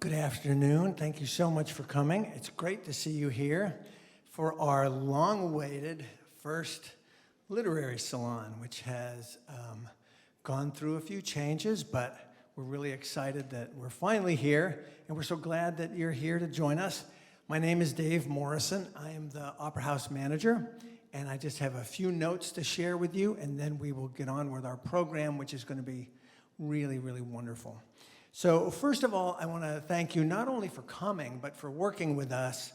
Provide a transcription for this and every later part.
Good afternoon. Thank you so much for coming. It's great to see you here for our long-awaited first literary salon, which has gone through a few changes, but we're really excited that we're finally here, and we're so glad that you're here to join us. My name is Dave Morrison. I am the Opera House manager, and I just have a few notes to share with you, and then we will get on with our program, which is going to be really, really wonderful. So first of all, I want to thank you not only for coming, but for working with us.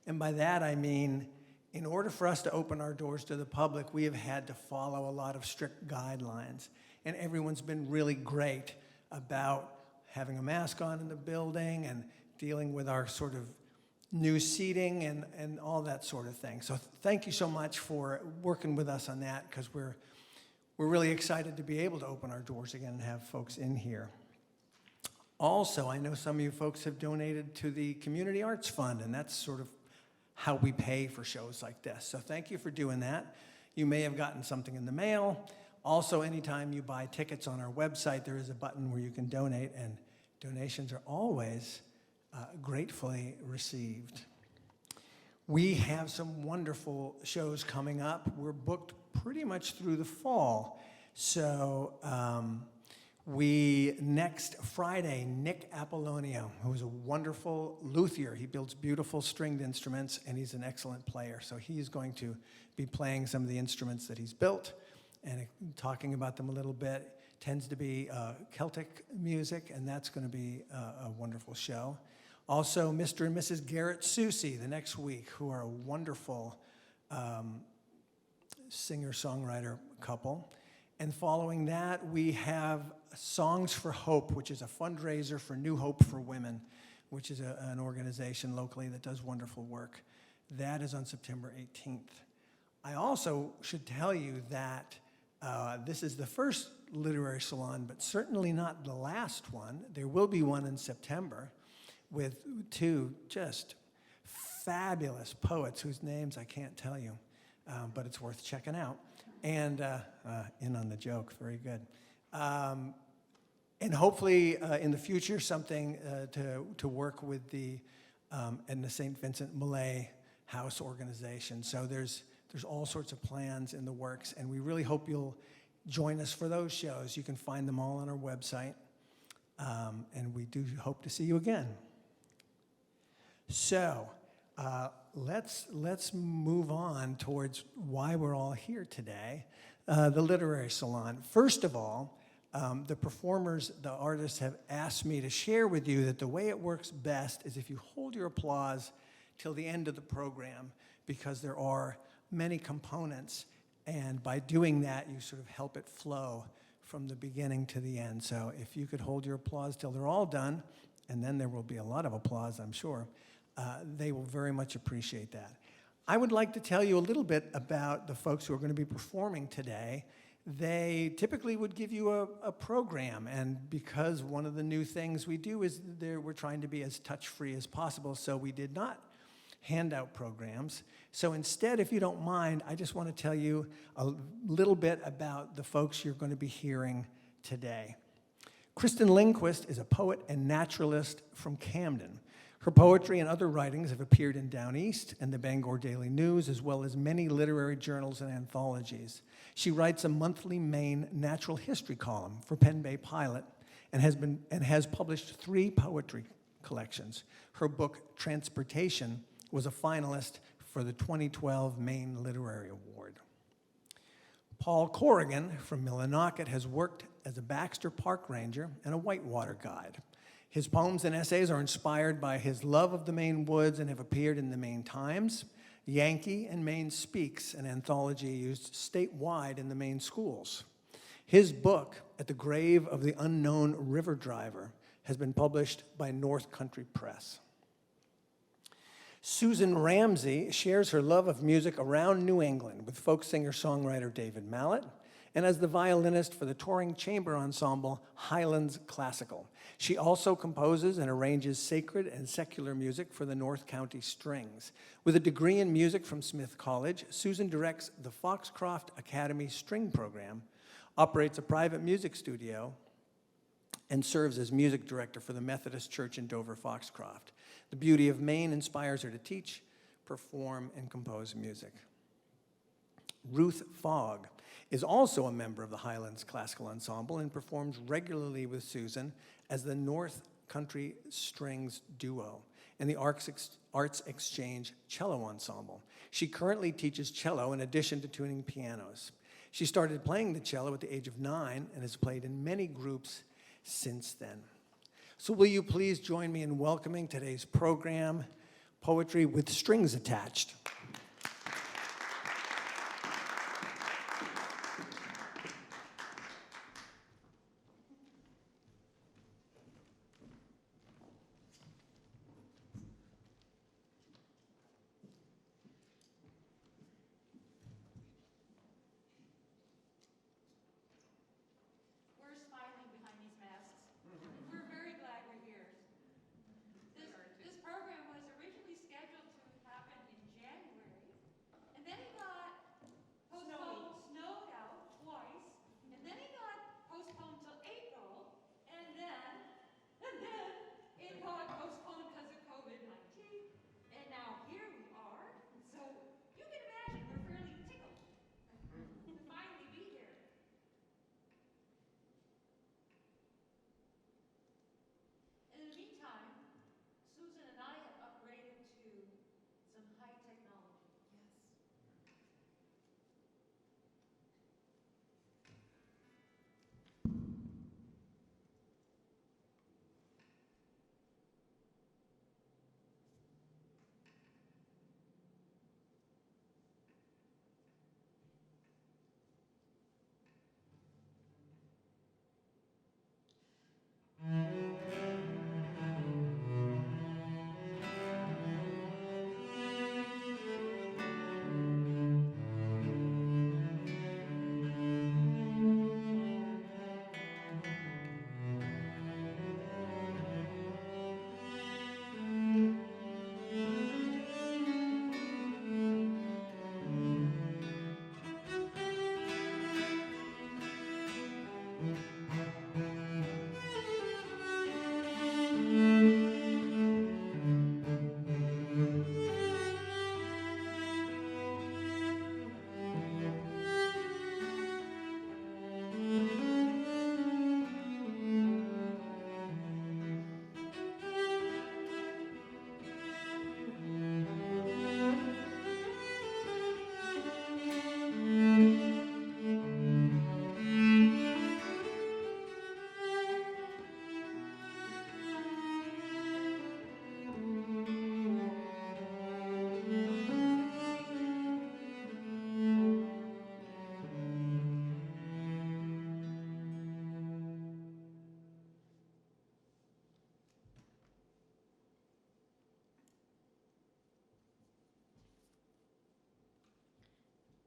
And by that, I mean, in order for us to open our doors to the public, we have had to follow a lot of strict guidelines. And everyone's been really great about having a mask on in the building and dealing with our sort of new seating and all that sort of thing. So thank you so much for working with us on that, because we're really excited to be able to open our doors again and have folks in here. Also, I know some of you folks have donated to the Community Arts Fund, and that's sort of how we pay for shows like this. So thank you for doing that. You may have gotten something in the mail. Also, anytime you buy tickets on our website, there is a button where you can donate, and donations are always gratefully received. We have some wonderful shows coming up. We're booked pretty much through the fall. So next Friday, Nick Apollonio, who is a wonderful luthier. He builds beautiful stringed instruments, and he's an excellent player. So he's going to be playing some of the instruments that he's built and talking about them a little bit. Tends to be Celtic music, and that's going to be a wonderful show. Also, Mr. and Mrs. Garrett Soucy the next week, who are a wonderful singer-songwriter couple. And following that, we have Songs for Hope, which is a fundraiser for New Hope for Women, which is an organization locally that does wonderful work. That is on September 18th. I also should tell you that this is the first literary salon, but certainly not the last one. There will be one in September with two just fabulous poets whose names I can't tell you, but it's worth checking out. And in on the joke, very good. And hopefully in the future, something to work with the and the St. Vincent Millay House organization. So there's all sorts of plans in the works, and we really hope you'll join us for those shows. You can find them all on our website, and we do hope to see you again. So let's move on towards why we're all here today, the literary salon. First of all, the performers, the artists have asked me to share with you that the way it works best is if you hold your applause till the end of the program, because there are many components, and by doing that, you sort of help it flow from the beginning to the end. So if you could hold your applause till they're all done, and then there will be a lot of applause, I'm sure, they will very much appreciate that. I would like to tell you a little bit about the folks who are going to be performing today. They typically would give you a program, and because one of the new things we do is we're trying to be as touch-free as possible, so we did not hand out programs. So instead, if you don't mind, I just want to tell you a little bit about the folks you're going to be hearing today. Kristen Lindquist is a poet and naturalist from Camden. Her poetry and other writings have appeared in Down East and the Bangor Daily News, as well as many literary journals and anthologies. She writes a monthly Maine natural history column for Penn Bay Pilot and has published 3 poetry collections. Her book, Transportation, was a finalist for the 2012 Maine Literary Award. Paul Corrigan from Millinocket has worked as a Baxter Park Ranger and a whitewater guide. His poems and essays are inspired by his love of the Maine woods and have appeared in the Maine Times, Yankee, and Maine Speaks, an anthology used statewide in the Maine schools. His book, At the Grave of the Unknown River Driver, has been published by North Country Press. Susan Ramsey shares her love of music around New England with folk singer-songwriter David Mallet, and as the violinist for the touring chamber ensemble Highlands Classical. She also composes and arranges sacred and secular music for the North County Strings. With a degree in music from Smith College, Susan directs the Foxcroft Academy String Program, operates a private music studio, and serves as music director for the Methodist Church in Dover Foxcroft. The beauty of Maine inspires her to teach, perform, and compose music. Ruth Fogg is also a member of the Highlands Classical Ensemble and performs regularly with Susan as the North Country Strings Duo and the Arts Exchange Cello Ensemble. She currently teaches cello in addition to tuning pianos. She started playing the cello at the age of 9 and has played in many groups since then. So will you please join me in welcoming today's program, Poetry with Strings Attached.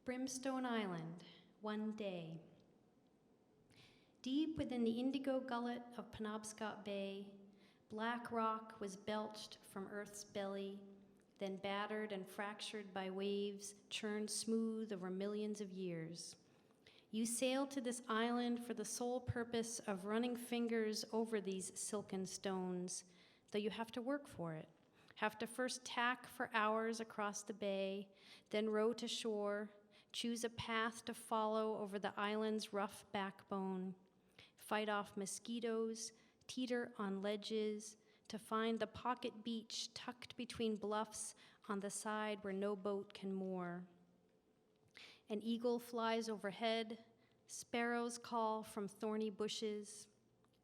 Brimstone Island, one day. Deep within the indigo gullet of Penobscot Bay, black rock was belched from Earth's belly, then battered and fractured by waves, churned smooth over millions of years. You sailed to this island for the sole purpose of running fingers over these silken stones, though you have to work for it. Have to first tack for hours across the bay, then row to shore, choose a path to follow over the island's rough backbone, fight off mosquitoes, teeter on ledges, to find the pocket beach tucked between bluffs on the side where no boat can moor. An eagle flies overhead, sparrows call from thorny bushes.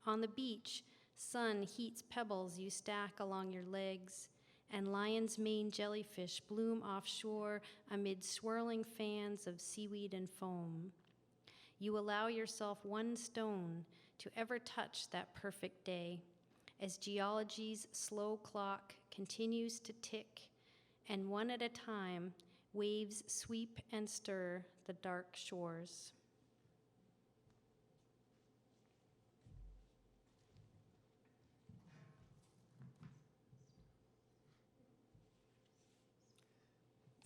On the beach, sun heats pebbles you stack along your legs, and lion's mane jellyfish bloom offshore amid swirling fans of seaweed and foam. You allow yourself one stone to ever touch that perfect day, as geology's slow clock continues to tick, and one at a time, waves sweep and stir the dark shores.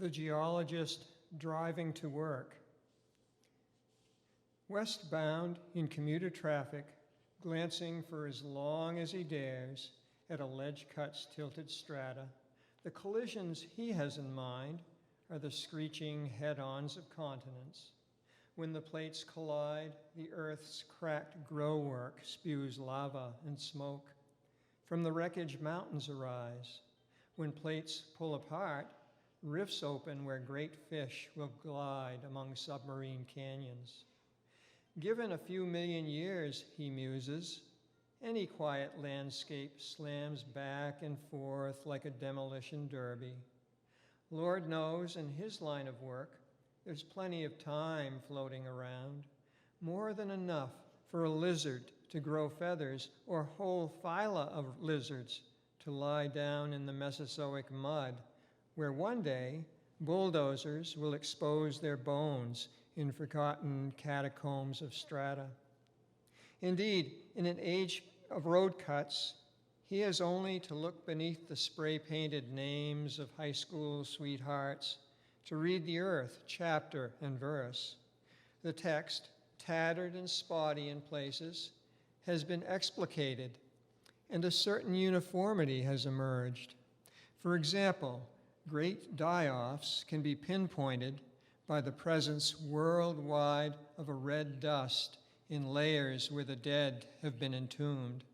The geologist driving to work. Westbound in commuter traffic, glancing for as long as he dares at a ledge-cut's tilted strata, the collisions he has in mind are the screeching head-ons of continents. When the plates collide, the Earth's cracked growwork spews lava and smoke. From the wreckage, mountains arise. When plates pull apart, rifts open where great fish will glide among submarine canyons. Given a few million years, he muses, any quiet landscape slams back and forth like a demolition derby. Lord knows, in his line of work, there's plenty of time floating around, more than enough for a lizard to grow feathers or whole phyla of lizards to lie down in the Mesozoic mud, where one day bulldozers will expose their bones in forgotten catacombs of strata. Indeed, in an age of road cuts, he has only to look beneath the spray-painted names of high school sweethearts to read the earth, chapter and verse. The text, tattered and spotty in places, has been explicated, and a certain uniformity has emerged. For example, great die-offs can be pinpointed by the presence worldwide of a red dust in layers where the dead have been entombed.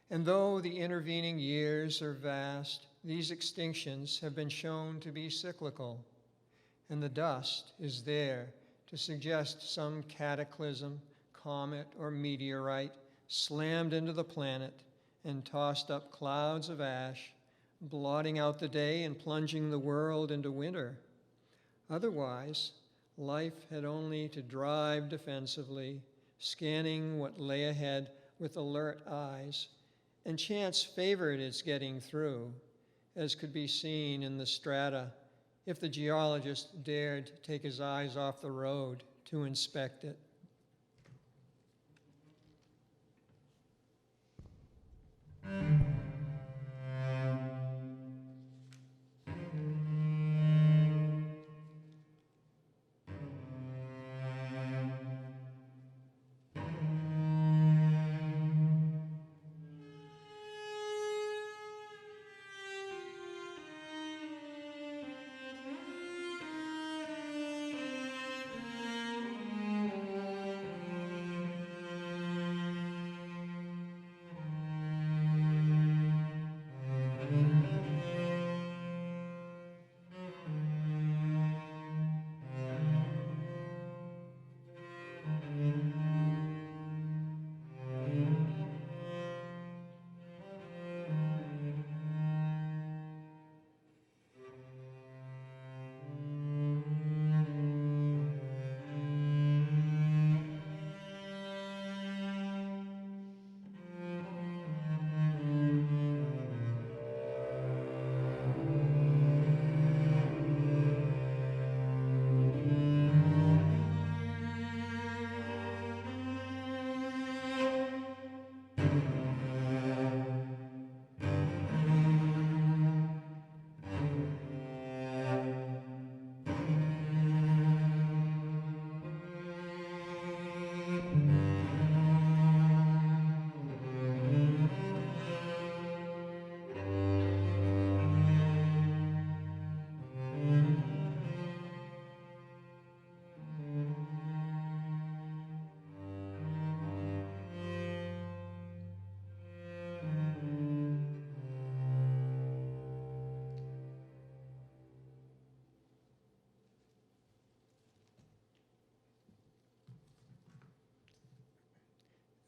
And though the intervening years are vast, these extinctions have been shown to be cyclical, and the dust is there to suggest some cataclysm, comet, or meteorite slammed into the planet and tossed up clouds of ash, blotting out the day and plunging the world into winter. Otherwise, life had only to drive defensively, scanning what lay ahead with alert eyes, and chance favored its getting through, as could be seen in the strata if the geologist dared take his eyes off the road to inspect it.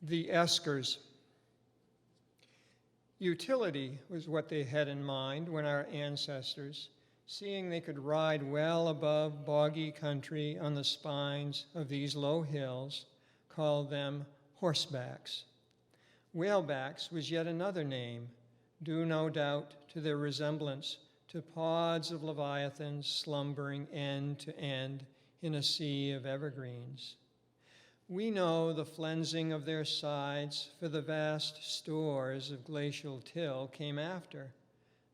The Eskers. Utility was what they had in mind when our ancestors, seeing they could ride well above boggy country on the spines of these low hills, called them horsebacks. Whalebacks was yet another name, due no doubt to their resemblance to pods of leviathans slumbering end to end in a sea of evergreens. We know the flensing of their sides, for the vast stores of glacial till came after,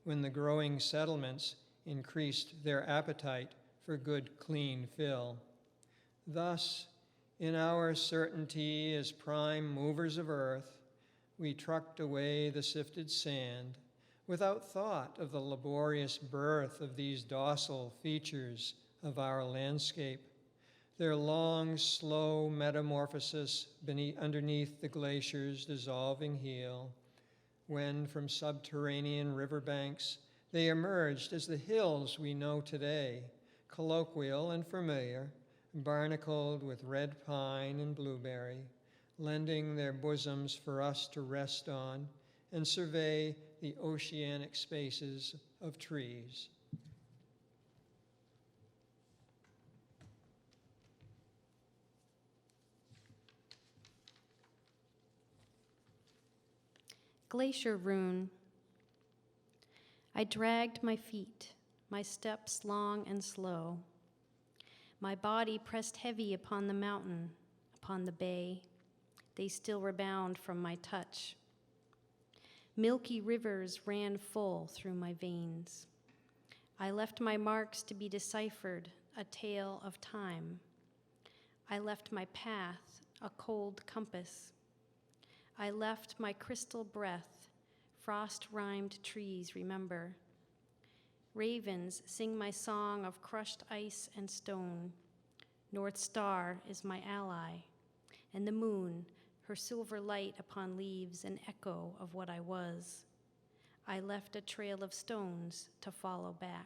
when the growing settlements increased their appetite for good, clean fill. Thus, In our certainty as prime movers of earth, we trucked away the sifted sand without thought of the laborious birth of these docile features of our landscape, their long, slow metamorphosis underneath the glacier's dissolving heel, when from subterranean riverbanks they emerged as the hills we know today, colloquial and familiar, barnacled with red pine and blueberry, lending their bosoms for us to rest on and survey the oceanic spaces of trees. Glacier Rune. I dragged my feet, my steps long and slow. My body pressed heavy upon the mountain, upon the bay. They still rebound from my touch. Milky rivers ran full through my veins. I left my marks to be deciphered, a tale of time. I left my path, a cold compass. I left my crystal breath, frost-rimed trees remember. Ravens sing my song of crushed ice and stone. North Star is my ally, and the moon, her silver light upon leaves, an echo of what I was. I left a trail of stones to follow back.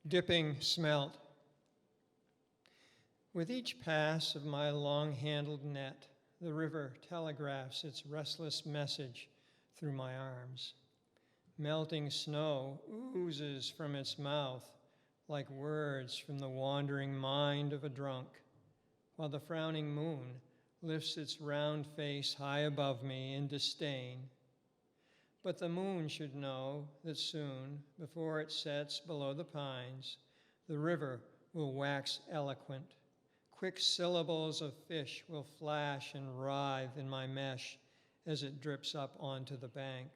Dipping smelt. With each pass of my long-handled net, the river telegraphs its restless message through my arms. Melting snow oozes from its mouth like words from the wandering mind of a drunk, while the frowning moon lifts its round face high above me in disdain. But the moon should know that soon, before it sets below the pines, the river will wax eloquent. Quick syllables of fish will flash and writhe in my mesh as it drips up onto the bank.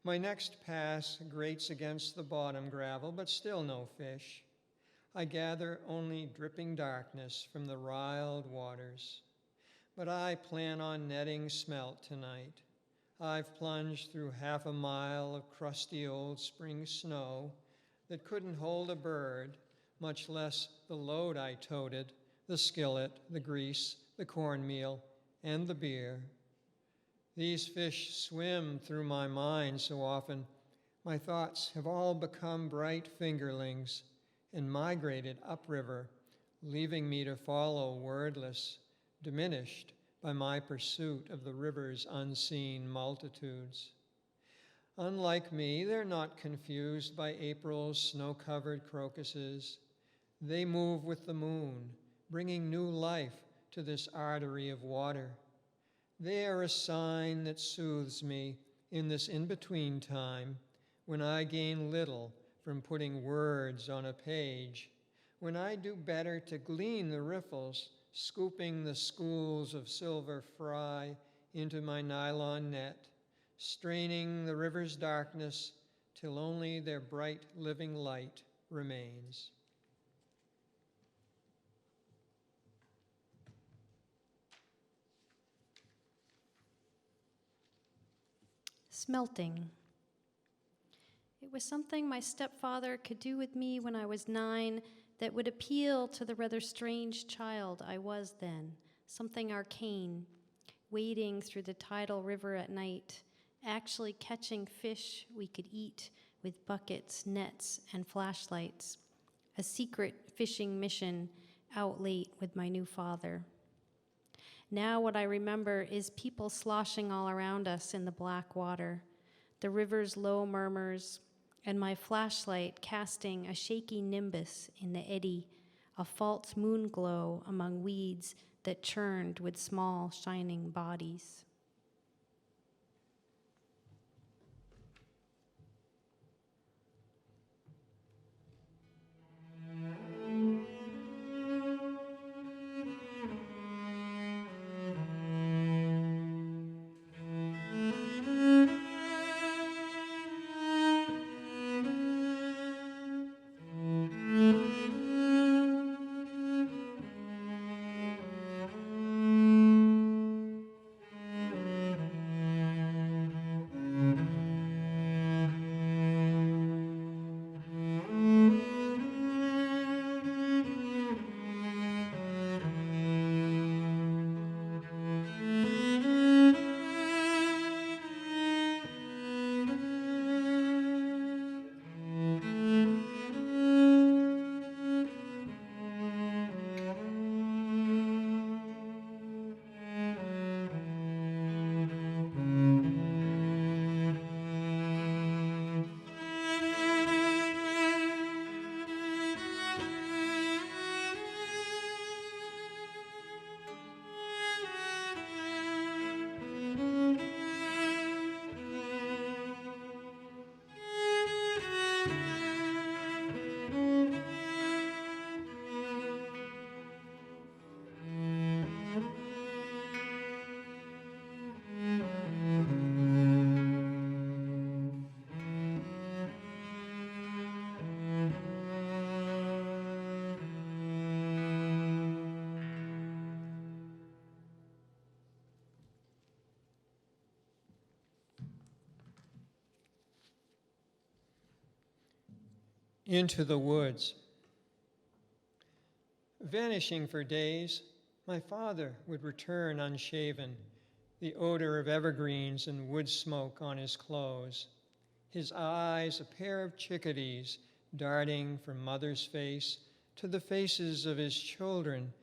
My next pass grates against the bottom gravel, but still no fish. I gather only dripping darkness from the riled waters. But I plan on netting smelt tonight. I've plunged through half a mile of crusty old spring snow that couldn't hold a bird, much less the load I toted, the skillet, the grease, the cornmeal, and the beer. These fish swim through my mind so often. My thoughts have all become bright fingerlings and migrated upriver, leaving me to follow wordless, diminished by my pursuit of the river's unseen multitudes. Unlike me, they're not confused by April's snow-covered crocuses. They move with the moon, bringing new life to this artery of water. They are a sign that soothes me in this in-between time when I gain little from putting words on a page, when I do better to glean the riffles, scooping the schools of silver fry into my nylon net, straining the river's darkness till only their bright living light remains. Smelting. It was something my stepfather could do with me when I was 9 that would appeal to the rather strange child I was then, something arcane, wading through the tidal river at night, actually catching fish we could eat with buckets, nets, and flashlights, a secret fishing mission out late with my new father. Now what I remember is people sloshing all around us in the black water, the river's low murmurs, and my flashlight casting a shaky nimbus in the eddy, a false moon glow among weeds that churned with small, shining bodies. Into the woods. Vanishing for days, my father would return unshaven, the odor of evergreens and wood smoke on his clothes, his eyes a pair of chickadees darting from mother's face to the faces of his children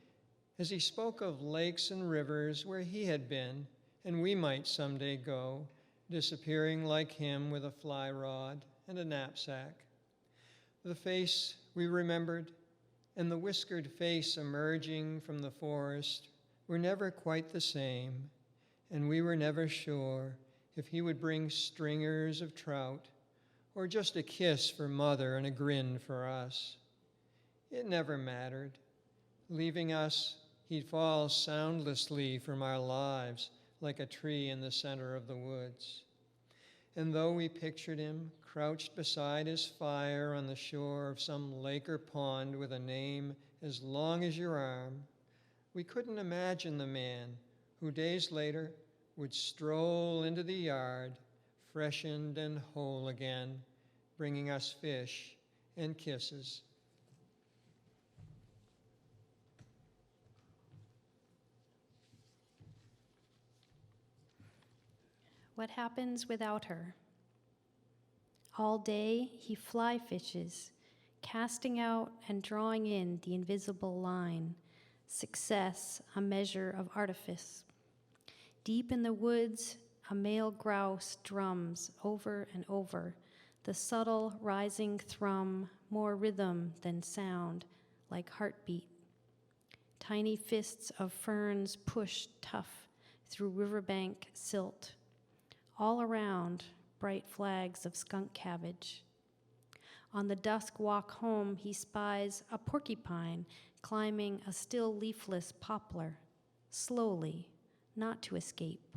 as he spoke of lakes and rivers where he had been and we might someday go, disappearing like him with a fly rod and a knapsack. The face we remembered and the whiskered face emerging from the forest were never quite the same, and we were never sure if he would bring stringers of trout or just a kiss for mother and a grin for us. It never mattered. Leaving us, he'd fall soundlessly from our lives like a tree in the center of the woods. And though we pictured him crouched beside his fire on the shore of some lake or pond with a name as long as your arm, we couldn't imagine the man who days later would stroll into the yard, freshened and whole again, bringing us fish and kisses. What happens without her? All day he fly fishes, casting out and drawing in the invisible line, success a measure of artifice. Deep in the woods, a male grouse drums over and over, the subtle rising thrum, more rhythm than sound, like heartbeat. Tiny fists of ferns push tough through riverbank silt. All around, bright flags of skunk cabbage. On the dusk walk home, he spies a porcupine climbing a still leafless poplar, slowly, not to escape.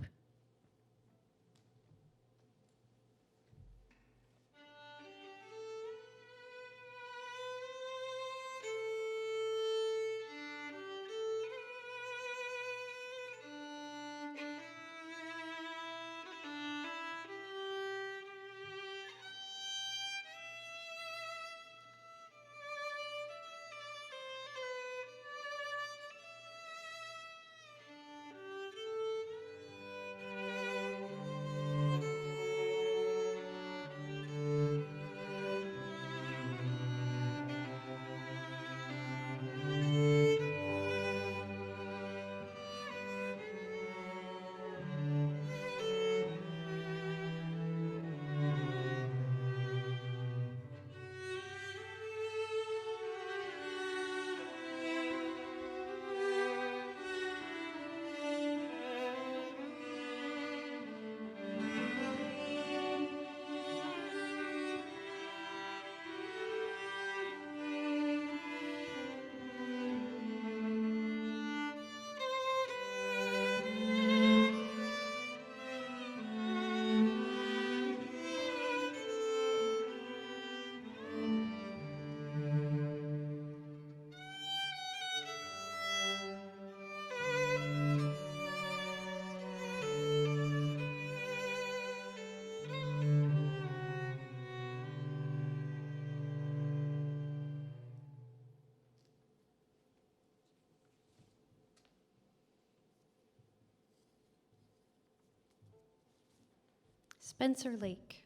Spencer Lake.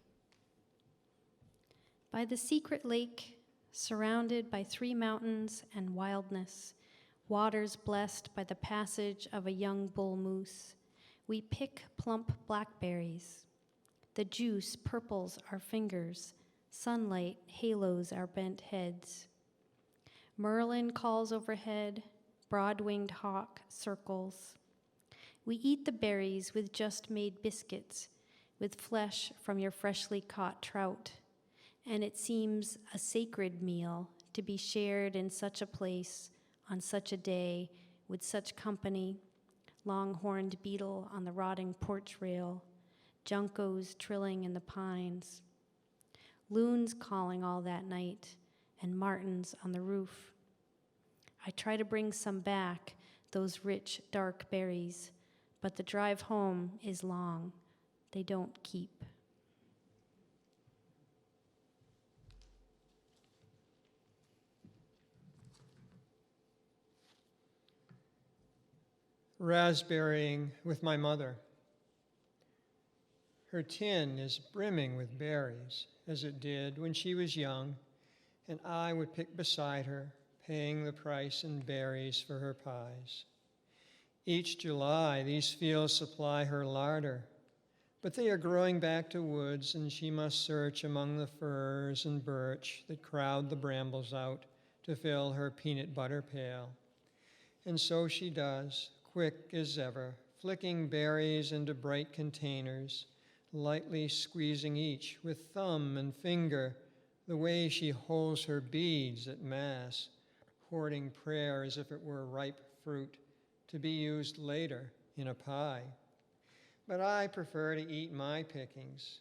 By the secret lake, surrounded by 3 mountains and wildness, waters blessed by the passage of a young bull moose, we pick plump blackberries. The juice purples our fingers, sunlight halos our bent heads. Merlin calls overhead, broad-winged hawk circles. We eat the berries with just made biscuits, with flesh from your freshly caught trout, and it seems a sacred meal to be shared in such a place on such a day with such company, long-horned beetle on the rotting porch rail, juncos trilling in the pines, loons calling all that night, and martins on the roof. I try to bring some back, those rich, dark berries, but the drive home is long. They don't keep. Raspberrying with my mother. Her tin is brimming with berries, as it did when she was young, and I would pick beside her, paying the price in berries for her pies. Each July, these fields supply her larder, but they are growing back to woods, and she must search among the firs and birch that crowd the brambles out to fill her peanut butter pail. And so she does, quick as ever, flicking berries into bright containers, lightly squeezing each with thumb and finger, the way she holds her beads at Mass, hoarding prayer as if it were ripe fruit to be used later in a pie. But I prefer to eat my pickings.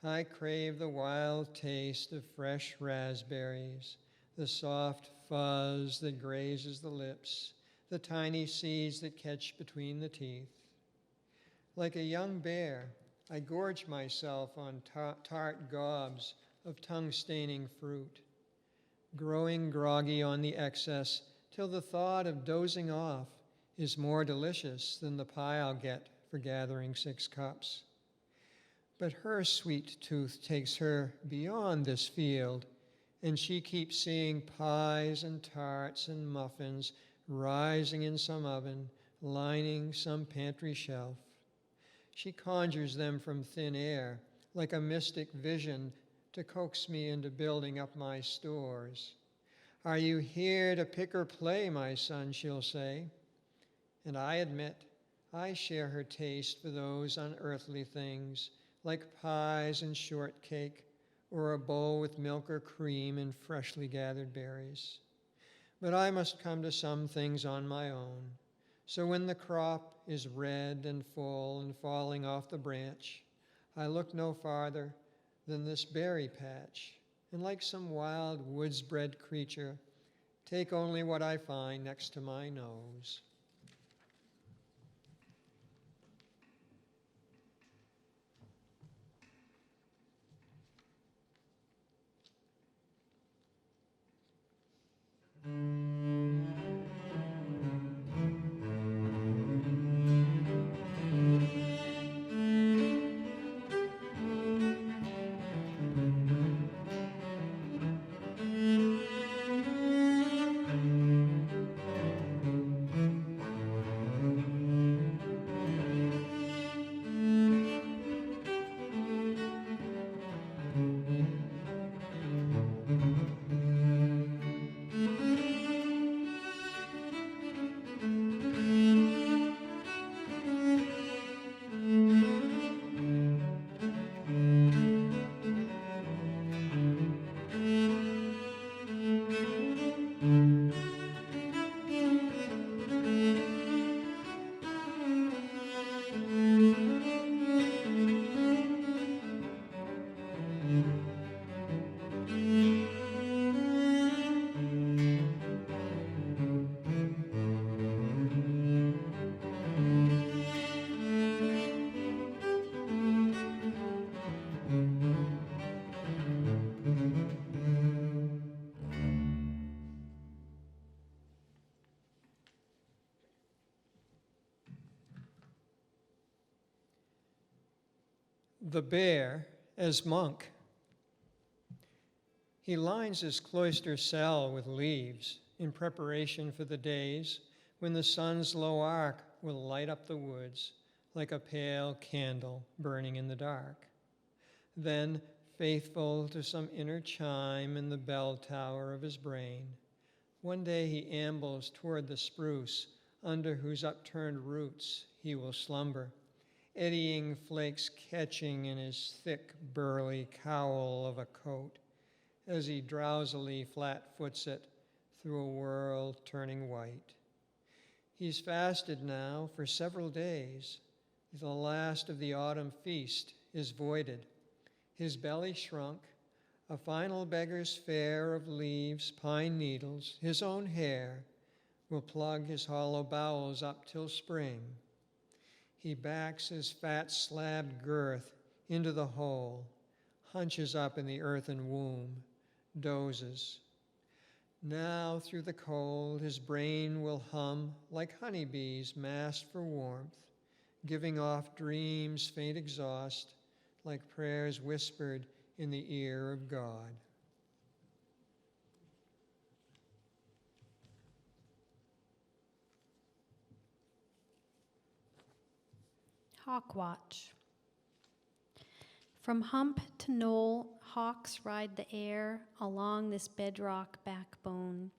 I crave the wild taste of fresh raspberries, the soft fuzz that grazes the lips, the tiny seeds that catch between the teeth. Like a young bear, I gorge myself on tart gobs of tongue-staining fruit, growing groggy on the excess till the thought of dozing off is more delicious than the pie I'll get for gathering 6 cups. But her sweet tooth takes her beyond this field, and she keeps seeing pies and tarts and muffins rising in some oven, lining some pantry shelf. She conjures them from thin air, like a mystic vision to coax me into building up my stores. Are you here to pick or play, my son, she'll say. And I admit, I share her taste for those unearthly things, like pies and shortcake, or a bowl with milk or cream and freshly gathered berries. But I must come to some things on my own. So when the crop is red and full and falling off the branch, I look no farther than this berry patch, and like some wild woods-bred creature, take only what I find next to my nose. The bear as monk. He lines his cloister cell with leaves in preparation for the days when the sun's low arc will light up the woods like a pale candle burning in the dark. Then, faithful to some inner chime in the bell tower of his brain, one day he ambles toward the spruce under whose upturned roots he will slumber, eddying flakes catching in his thick, burly cowl of a coat as he drowsily flat-foots it through a world turning white. He's fasted now for several days. The last of the autumn feast is voided. His belly shrunk, a final beggar's fare of leaves, pine needles, his own hair will plug his hollow bowels up till spring. He backs his fat slabbed girth into the hole, hunches up in the earthen womb, dozes. Now through the cold his brain will hum like honeybees massed for warmth, giving off dreams faint exhaust like prayers whispered in the ear of God. Hawk Watch. From hump to knoll, hawks ride the air along this bedrock backbone,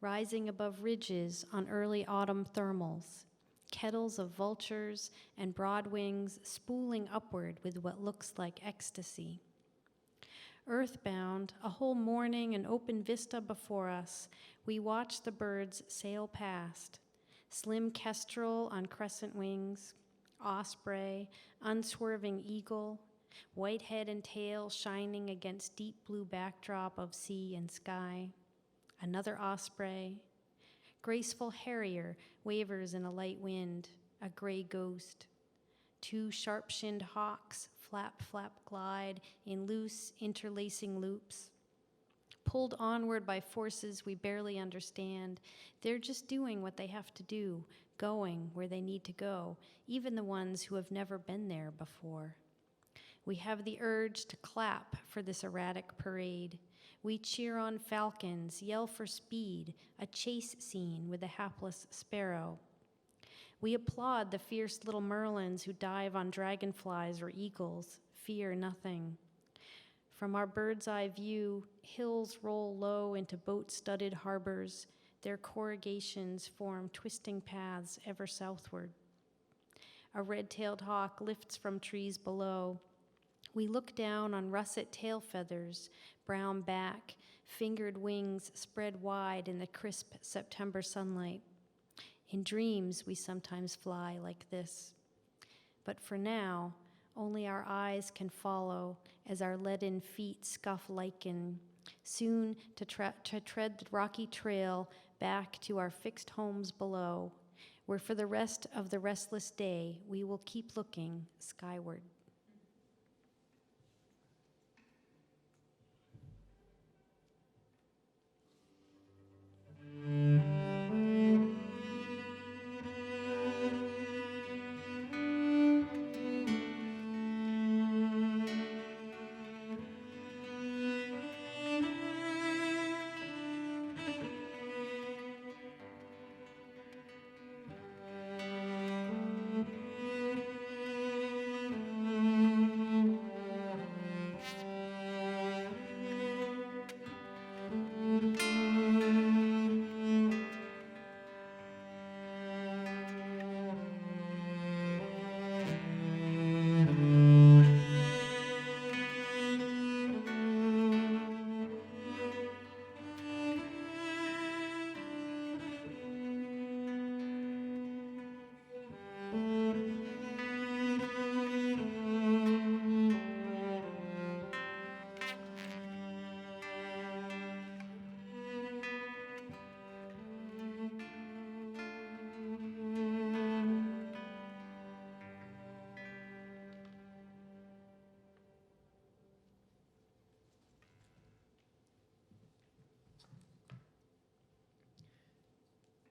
rising above ridges on early autumn thermals, kettles of vultures and broad wings spooling upward with what looks like ecstasy. Earthbound, a whole morning and open vista before us, we watch the birds sail past, slim kestrel on crescent wings, osprey, unswerving eagle, white head and tail shining against deep blue backdrop of sea and sky. Another osprey. Graceful harrier wavers in a light wind, a gray ghost. Two sharp-shinned hawks flap, flap, glide in loose, interlacing loops. Pulled onward by forces we barely understand, they're just doing what they have to do, going where they need to go, even the ones who have never been there before. We have the urge to clap for this erratic parade. We cheer on falcons, yell for speed, a chase scene with a hapless sparrow. We applaud the fierce little merlins who dive on dragonflies or eagles, fear nothing. From our bird's eye view, hills roll low into boat-studded harbors. Their corrugations form twisting paths ever southward. A red-tailed hawk lifts from trees below. We look down on russet tail feathers, brown back, fingered wings spread wide in the crisp September sunlight. In dreams, we sometimes fly like this. But for now, only our eyes can follow as our leaden feet scuff lichen, soon to tread the rocky trail back to our fixed homes below, where for the rest of the restless day we will keep looking skyward.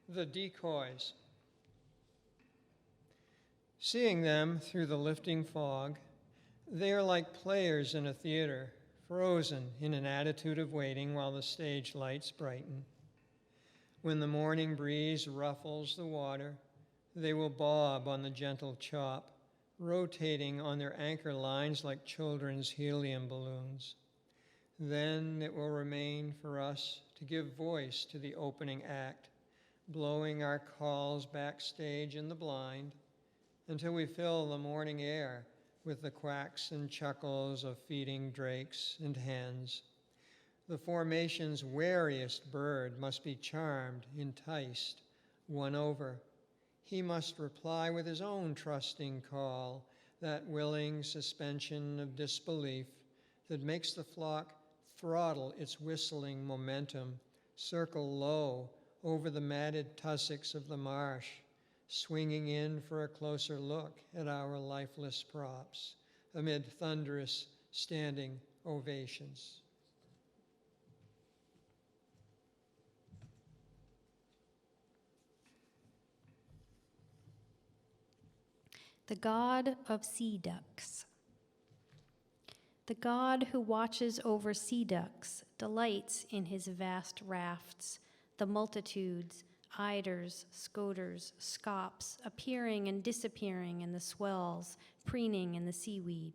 The decoys. Seeing them through the lifting fog, they are like players in a theater, frozen in an attitude of waiting while the stage lights brighten. When the morning breeze ruffles the water, they will bob on the gentle chop, rotating on their anchor lines like children's helium balloons. Then it will remain for us to give voice to the opening act, blowing our calls backstage in the blind until we fill the morning air with the quacks and chuckles of feeding drakes and hens. The formation's wariest bird must be charmed, enticed, won over. He must reply with his own trusting call, that willing suspension of disbelief that makes the flock throttle its whistling momentum, circle low over the matted tussocks of the marsh, swinging in for a closer look at our lifeless props amid thunderous standing ovations. The god of sea ducks. The god who watches over sea ducks delights in his vast rafts, the multitudes, eiders, scoters, scops, appearing and disappearing in the swells, preening in the seaweed.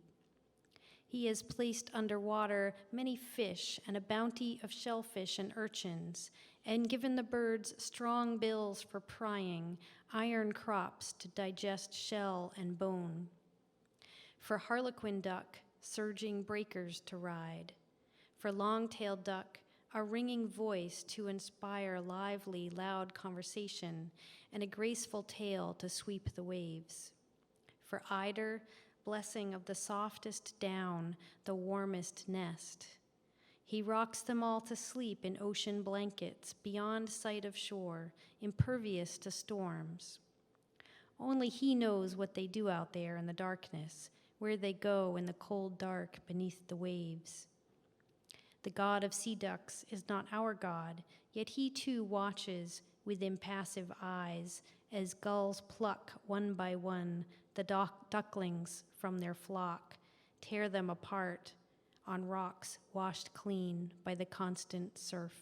He has placed underwater many fish and a bounty of shellfish and urchins, and given the birds strong bills for prying, iron crops to digest shell and bone. For harlequin duck, surging breakers to ride. For long-tailed duck, a ringing voice to inspire lively, loud conversation, and a graceful tail to sweep the waves. For eider, blessing of the softest down, the warmest nest. He rocks them all to sleep in ocean blankets, beyond sight of shore, impervious to storms. Only he knows what they do out there in the darkness, where they go in the cold dark beneath the waves. The God of sea ducks is not our God, yet he too watches with impassive eyes as gulls pluck one by one the ducklings from their flock, tear them apart on rocks washed clean by the constant surf.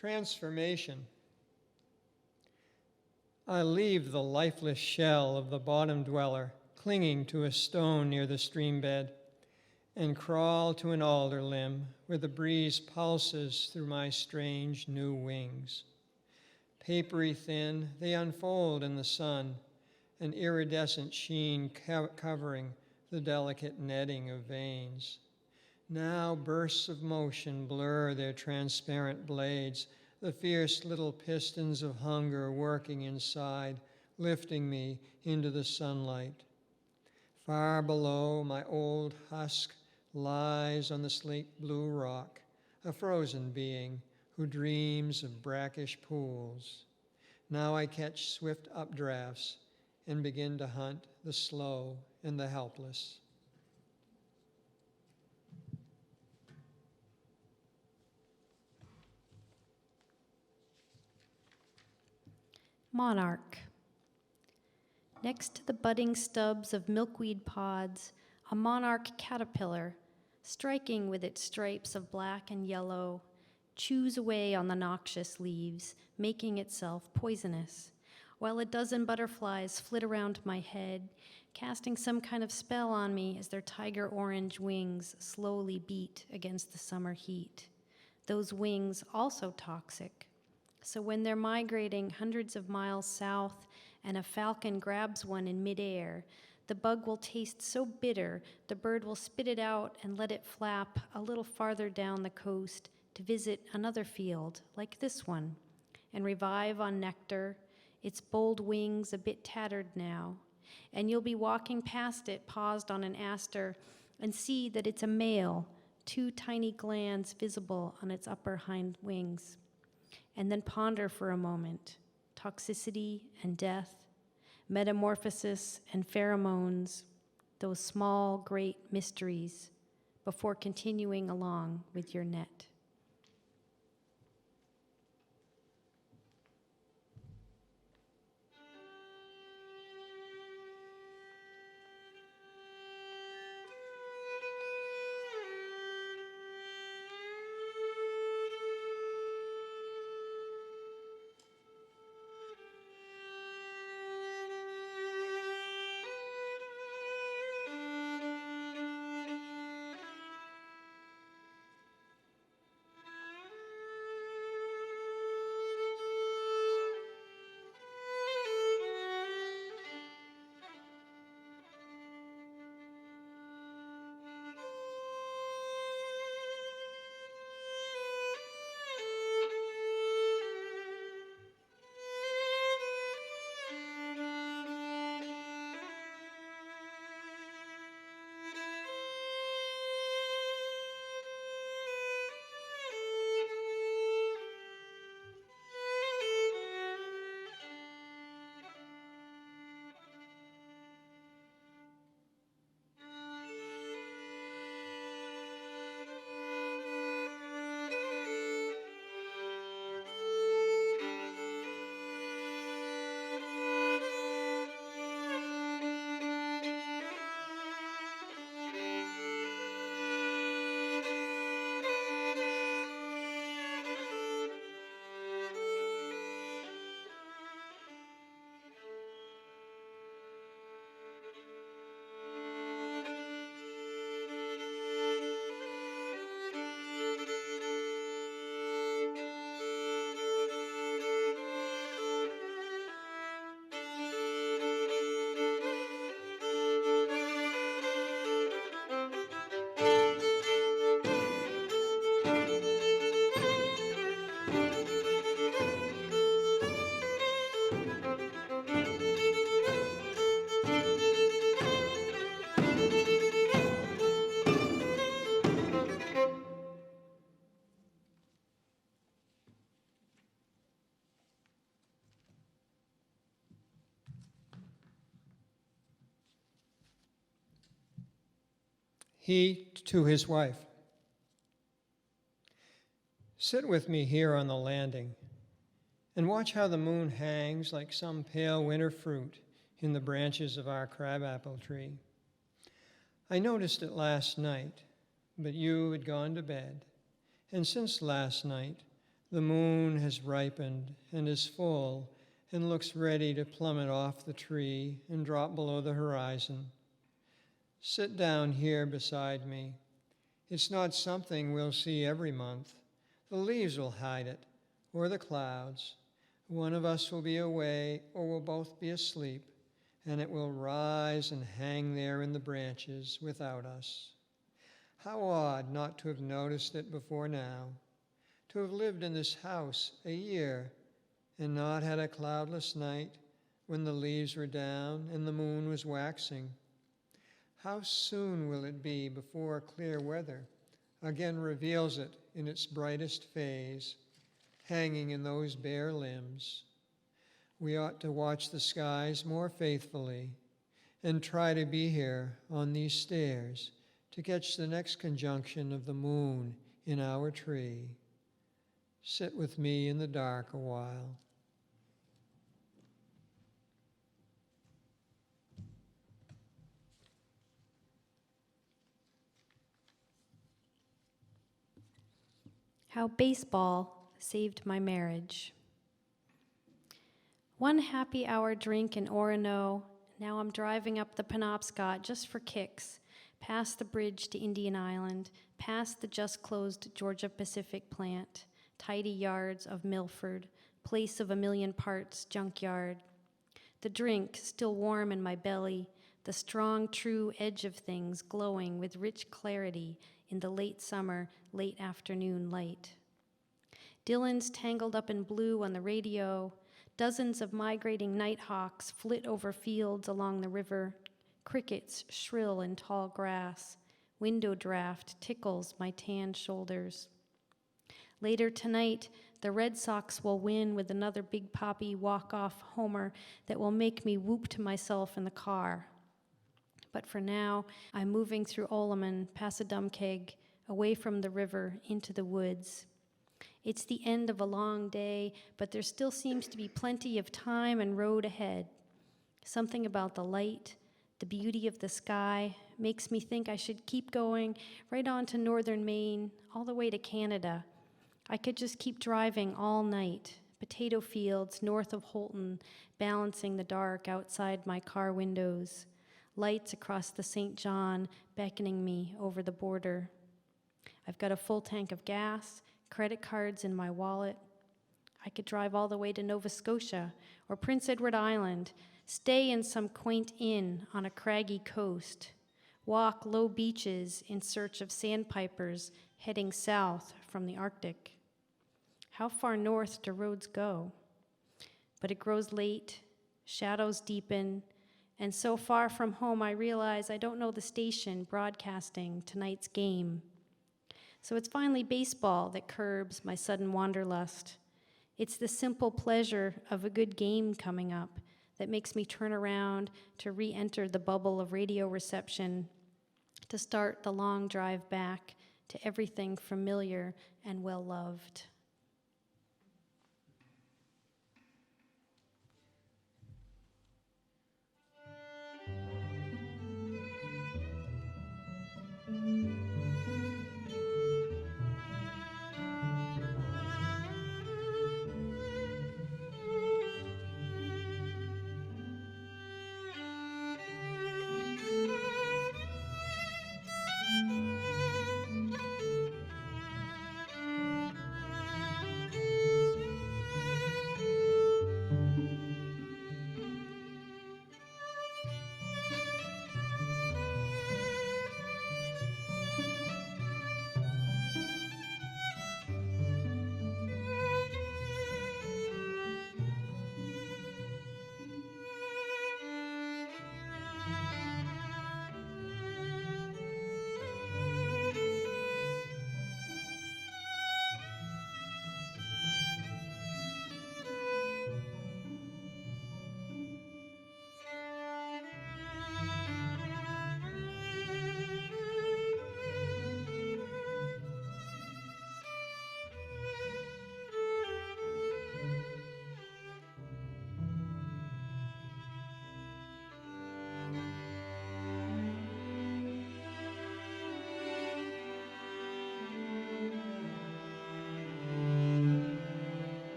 Transformation. I leave the lifeless shell of the bottom dweller clinging to a stone near the stream bed and crawl to an alder limb where the breeze pulses through my strange new wings. Papery thin, they unfold in the sun, an iridescent sheen covering the delicate netting of veins. Now bursts of motion blur their transparent blades, the fierce little pistons of hunger working inside, lifting me into the sunlight. Far below, my old husk lies on the slate blue rock, a frozen being who dreams of brackish pools. Now I catch swift updrafts and begin to hunt the slow and the helpless. Monarch. Next to the budding stubs of milkweed pods, a monarch caterpillar, striking with its stripes of black and yellow, chews away on the noxious leaves, making itself poisonous, while a dozen butterflies flit around my head, casting some kind of spell on me as their tiger orange wings slowly beat against the summer heat. Those wings also toxic. So when they're migrating hundreds of miles south and a falcon grabs one in midair, the bug will taste so bitter, the bird will spit it out and let it flap a little farther down the coast to visit another field like this one and revive on nectar, its bold wings a bit tattered now. And you'll be walking past it, paused on an aster, and see that it's a male, 2 tiny glands visible on its upper hind wings. And then ponder for a moment, toxicity and death, metamorphosis and pheromones, those small, great mysteries, before continuing along with your net. He to his wife. Sit with me here on the landing and watch how the moon hangs like some pale winter fruit in the branches of our crabapple tree. I noticed it last night, but you had gone to bed, and since last night, the moon has ripened and is full and looks ready to plummet off the tree and drop below the horizon. Sit down here beside me. It's not something we'll see every month. The leaves will hide it, or the clouds. One of us will be away, or we'll both be asleep, and it will rise and hang there in the branches without us. How odd not to have noticed it before now, to have lived in this house a year and not had a cloudless night when the leaves were down and the moon was waxing. How soon will it be before clear weather again reveals it in its brightest phase, hanging in those bare limbs? We ought to watch the skies more faithfully and try to be here on these stairs to catch the next conjunction of the moon in our tree. Sit with me in the dark a while. How baseball saved my marriage. One happy hour drink in Orono. Now I'm driving up the Penobscot just for kicks, past the bridge to Indian Island, past the just-closed Georgia Pacific plant, tidy yards of Milford, place of a million parts junkyard. The drink still warm in my belly, the strong, true edge of things glowing with rich clarity in the late summer, late afternoon light. Dylan's tangled up in blue on the radio. Dozens of migrating nighthawks flit over fields along the river. Crickets shrill in tall grass. Window draft tickles my tanned shoulders. Later tonight, the Red Sox will win with another Big Papi walk-off homer that will make me whoop to myself in the car. But for now, I'm moving through Oleman, Passadumkeag, away from the river into the woods. It's the end of a long day, but there still seems to be plenty of time and road ahead. Something about the light, the beauty of the sky, makes me think I should keep going right on to northern Maine, all the way to Canada. I could just keep driving all night, potato fields north of Holton, balancing the dark outside my car windows, lights across the St. John beckoning me over the border. I've got a full tank of gas, credit cards in my wallet. I could drive all the way to Nova Scotia or Prince Edward Island, stay in some quaint inn on a craggy coast, walk low beaches in search of sandpipers heading south from the Arctic. How far north do roads go? But it grows late, shadows deepen, and so far from home I realize I don't know the station broadcasting tonight's game. So it's finally baseball that curbs my sudden wanderlust. It's the simple pleasure of a good game coming up that makes me turn around to re-enter the bubble of radio reception, to start the long drive back to everything familiar and well-loved.